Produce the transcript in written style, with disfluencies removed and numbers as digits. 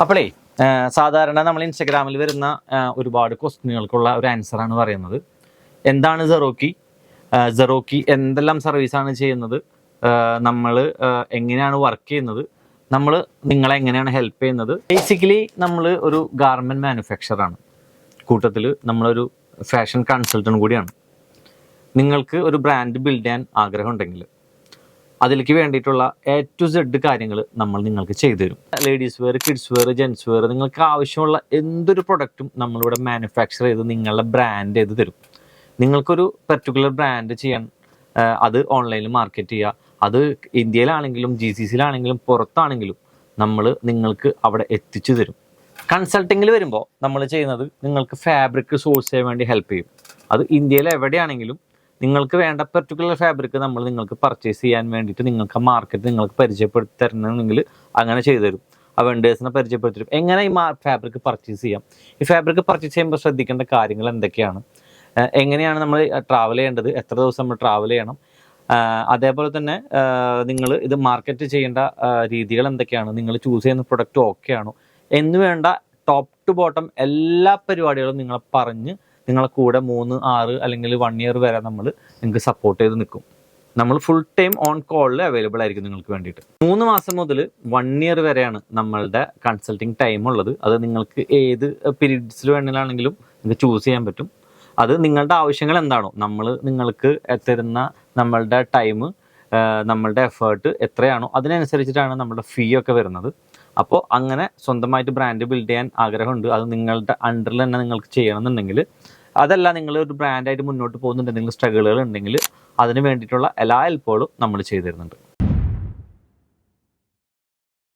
അപ്പോളേ സാധാരണ നമ്മൾ ഇൻസ്റ്റഗ്രാമിൽ വരുന്ന ഒരുപാട് ക്വസ്റ്റ്യനുകൾക്കുള്ള ഒരു ആൻസറാണ് പറയുന്നത്. എന്താണ് സെറോക്കി എന്തെല്ലാം സർവീസാണ് ചെയ്യുന്നത്, നമ്മൾ എങ്ങനെയാണ് വർക്ക് ചെയ്യുന്നത്, നമ്മൾ നിങ്ങളെ എങ്ങനെയാണ് ഹെൽപ്പ് ചെയ്യുന്നത്. ബേസിക്കലി നമ്മൾ ഒരു ഗാർമെൻറ്റ് മാനുഫാക്ചറാണ്, കൂട്ടത്തിൽ നമ്മളൊരു ഫാഷൻ കൺസൾട്ടൻ്റ് കൂടിയാണ്. നിങ്ങൾക്ക് ഒരു ബ്രാൻഡ് ബിൽഡ് ചെയ്യാൻ ആഗ്രഹം ഉണ്ടെങ്കിൽ അതിലേക്ക് വേണ്ടിയിട്ടുള്ള A to Z കാര്യങ്ങൾ നമ്മൾ നിങ്ങൾക്ക് ചെയ്തു തരും. Ladies wear, kids wear, gents wear, നിങ്ങൾക്ക് ആവശ്യമുള്ള എന്തൊരു പ്രൊഡക്റ്റും നമ്മളിവിടെ മാനുഫാക്ചർ ചെയ്ത് നിങ്ങളുടെ ബ്രാൻഡ് ചെയ്ത് തരും. നിങ്ങൾക്കൊരു പെർട്ടിക്കുലർ ബ്രാൻഡ് ചെയ്യാൻ അത് ഓൺലൈനിൽ മാർക്കറ്റ് ചെയ്യുക, അത് ഇന്ത്യയിലാണെങ്കിലും GCCയിലാണെങ്കിലും പുറത്താണെങ്കിലും നമ്മൾ നിങ്ങൾക്ക് അവിടെ എത്തിച്ചു തരും. കൺസൾട്ടിങ്ങിൽ വരുമ്പോൾ നമ്മൾ ചെയ്യുന്നത് നിങ്ങൾക്ക് ഫാബ്രിക് സോഴ്സ് ചെയ്യാൻ വേണ്ടി ഹെൽപ്പ് ചെയ്യും. അത് ഇന്ത്യയിൽ എവിടെയാണെങ്കിലും നിങ്ങൾക്ക് വേണ്ട പെർട്ടിക്കുലർ ഫാബ്രിക് നമ്മൾ നിങ്ങൾക്ക് പർച്ചേസ് ചെയ്യാൻ വേണ്ടിയിട്ട് നിങ്ങൾക്ക് മാർക്കറ്റ് നിങ്ങൾക്ക് പരിചയപ്പെടുത്തി തരണമെങ്കിൽ അങ്ങനെ ചെയ്തു തരും. ആ വെണ്ടേഴ്സിനെ പരിചയപ്പെടുത്തി തരും. എങ്ങനെ ഈ ഫാബ്രിക് പർച്ചേസ് ചെയ്യാം, ഈ ഫാബ്രിക് പർച്ചേസ് ചെയ്യുമ്പോൾ ശ്രദ്ധിക്കേണ്ട കാര്യങ്ങൾ എന്തൊക്കെയാണ്, എങ്ങനെയാണ് നമ്മൾ ട്രാവൽ ചെയ്യേണ്ടത്, എത്ര ദിവസം നമ്മൾ ട്രാവൽ ചെയ്യണം, അതേപോലെ തന്നെ നിങ്ങൾ ഇത് മാർക്കറ്റ് ചെയ്യേണ്ട രീതികൾ എന്തൊക്കെയാണ്, നിങ്ങൾ ചൂസ് ചെയ്യുന്ന പ്രൊഡക്റ്റ് ഓക്കെ ആണോ എന്ന് വേണ്ട ടോപ്പ് ടു ബോട്ടം എല്ലാ പരിപാടികളും നിങ്ങളെ പറഞ്ഞ് നിങ്ങളെ കൂടെ 3, 6 അല്ലെങ്കിൽ 1 year വരെ നമ്മൾ നിങ്ങൾക്ക് സപ്പോർട്ട് ചെയ്ത് നിൽക്കും. നമ്മൾ ഫുൾ ടൈം ഓൺ കോളിൽ അവൈലബിൾ ആയിരിക്കും നിങ്ങൾക്ക് വേണ്ടിയിട്ട്. 3 മാസം മുതൽ 1 year വരെയാണ് നമ്മളുടെ കൺസൾട്ടിങ് ടൈം ഉള്ളത്. അത് നിങ്ങൾക്ക് ഏത് പീരീഡ്സിൽ വേണമെങ്കിലാണെങ്കിലും നിങ്ങൾക്ക് ചൂസ് ചെയ്യാൻ പറ്റും. അത് നിങ്ങളുടെ ആവശ്യങ്ങൾ എന്താണോ, നമ്മൾ നിങ്ങൾക്ക് തരുന്ന നമ്മളുടെ ടൈം, നമ്മളുടെ എഫേർട്ട് എത്രയാണോ അതിനനുസരിച്ചിട്ടാണ് നമ്മുടെ ഫീ ഒക്കെ വരുന്നത്. അപ്പോൾ അങ്ങനെ സ്വന്തമായിട്ട് ബ്രാൻഡ് ബിൽഡ് ചെയ്യാൻ ആഗ്രഹമുണ്ട്, അത് നിങ്ങളുടെ അണ്ടറിൽ തന്നെ നിങ്ങൾക്ക് ചെയ്യണമെന്നുണ്ടെങ്കിൽ, അതല്ല നിങ്ങൾ ഒരു ബ്രാൻഡായിട്ട് മുന്നോട്ട് പോകുന്നുണ്ടെങ്കിൽ സ്ട്രഗിളുകൾ ഉണ്ടെങ്കിൽ അതിന് വേണ്ടിയിട്ടുള്ള എല്ലാ ഹെൽപ്പുകളും നമ്മൾ ചെയ്തു തരുന്നുണ്ട്.